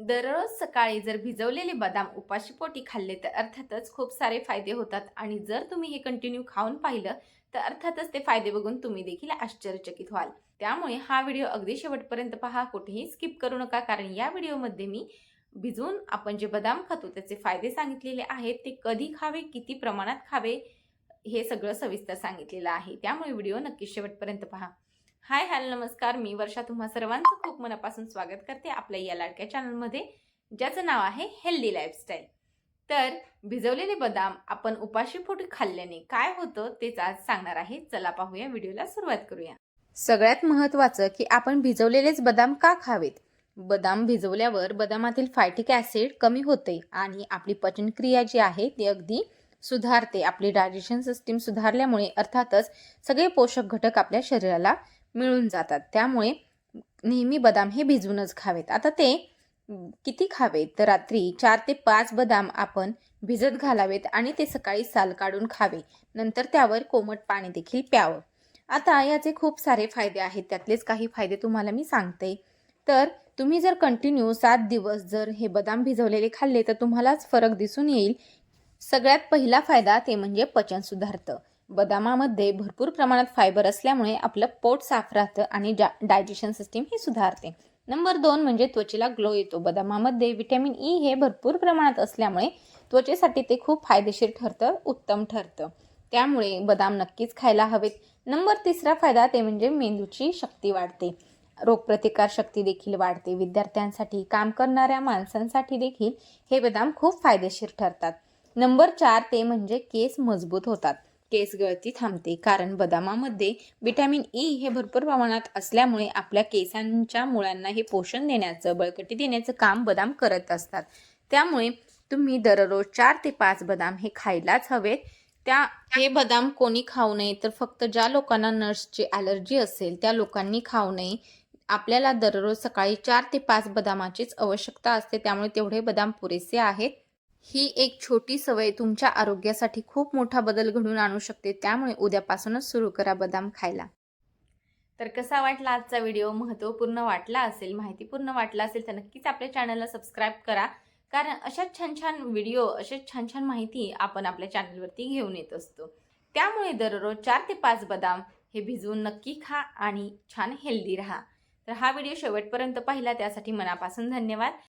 दररोज सकाळी जर भिजवलेले बदाम उपाशीपोटी खाल्ले तर अर्थातच खूप सारे फायदे होतात आणि जर तुम्ही हे कंटिन्यू खाऊन पाहिलं तर अर्थातच ते फायदे बघून तुम्ही देखील आश्चर्यचकित व्हाल. त्यामुळे हा व्हिडिओ अगदी शेवटपर्यंत पहा, कुठेही स्किप करू नका, कारण या व्हिडिओमध्ये मी भिजवून आपण जे बदाम खातो त्याचे फायदे सांगितलेले आहेत. ते कधी खावे, किती प्रमाणात खावे, हे सगळं सविस्तर सांगितलेलं आहे. त्यामुळे व्हिडिओ नक्की शेवटपर्यंत पहा. हाय हॅलो नमस्कार, मी वर्षा तुम्हा सर्वांचं खूप मनापासून स्वागत करते आपल्या या लाडक्या चॅनलमध्ये, ज्याचं नाव आहे हेल्दी लाईफस्टाईल. तर भिजवलेले बदाम आपण उपाशीपोटी खाल्ल्याने काय होतं तेच आज सांगणार आहे. चला पाहूया, व्हिडिओला सुरुवात करूया. सगळ्यात महत्त्वाचं की आपण भिजवलेलेच बदाम का खावेत. बदाम भिजवल्यावर बदामातील फायटिक ॲसिड कमी होते आणि आपली पचनक्रिया जी आहे ती अगदी सुधारते. आपली डायजेशन सिस्टीम सुधारल्यामुळे अर्थातच सगळे पोषक घटक आपल्या शरीराला मिळून जातात. त्यामुळे नेहमी बदाम हे भिजवूनच खावेत. आता ते किती खावेत तर रात्री 4 ते 5 बदाम आपण भिजत घालावेत आणि ते सकाळी साल काढून खावे. नंतर त्यावर कोमट पाणी देखील प्यावं. आता याचे खूप सारे फायदे आहेत, त्यातलेच काही फायदे तुम्हाला मी सांगते. तर तुम्ही जर कंटिन्यू 7 दिवस जर हे बदाम भिजवलेले खाल्ले तर तुम्हालाच फरक दिसून येईल. सगळ्यात पहिला फायदा ते म्हणजे पचन सुधारतं. बदामामध्ये भरपूर प्रमाणात फायबर असल्यामुळे आपलं पोट साफ राहतं आणि डायजेशन सिस्टीम ही सुधारते. नंबर 2 म्हणजे त्वचेला ग्लो येतो. बदामामध्ये व्हिटॅमिन ई हे भरपूर प्रमाणात असल्यामुळे त्वचेसाठी ते खूप फायदेशीर ठरतं, उत्तम ठरतं. त्यामुळे बदाम नक्कीच खायला हवेत. नंबर 3 फायदा ते म्हणजे मेंदूची शक्ती वाढते, रोगप्रतिकार शक्ती देखील वाढते. विद्यार्थ्यांसाठी, काम करणाऱ्या माणसांसाठी देखील हे बदाम खूप फायदेशीर ठरतात. नंबर 4 ते म्हणजे केस मजबूत होतात, केस गळती थांबते, कारण बदामामध्ये व्हिटॅमिन ई हे भरपूर प्रमाणात असल्यामुळे आपल्या केसांच्या मुळांना हे पोषण देण्याचं, बळकटी देण्याचं काम बदाम करत असतात. त्यामुळे तुम्ही दररोज 4 ते 5 बदाम हे खायलाच हवेत. हे बदाम कोणी खाऊ नये तर फक्त ज्या लोकांना नट्सची ॲलर्जी असेल त्या लोकांनी खाऊ नये. आपल्याला दररोज सकाळी 4 ते 5 बदामाचीच आवश्यकता असते, त्यामुळे तेवढे बदाम पुरेसे आहेत. ही एक छोटी सवय तुमच्या आरोग्यासाठी खूप मोठा बदल घडवून आणू शकते. त्यामुळे उद्यापासूनच सुरू करा बदाम खायला. तर कसा वाटला आजचा व्हिडिओ? महत्त्वपूर्ण वाटला असेल, माहितीपूर्ण वाटला असेल तर नक्कीच आपल्या चॅनलला सबस्क्राईब करा, कारण अशाच छान छान व्हिडिओ, अशाच छान छान माहिती आपण आपल्या चॅनलवरती घेऊन येत असतो. त्यामुळे दररोज 4 ते 5 बदाम हे भिजवून नक्की खा आणि छान हेल्दी राहा. तर हा व्हिडिओ शेवटपर्यंत पाहिला त्यासाठी मनापासून धन्यवाद.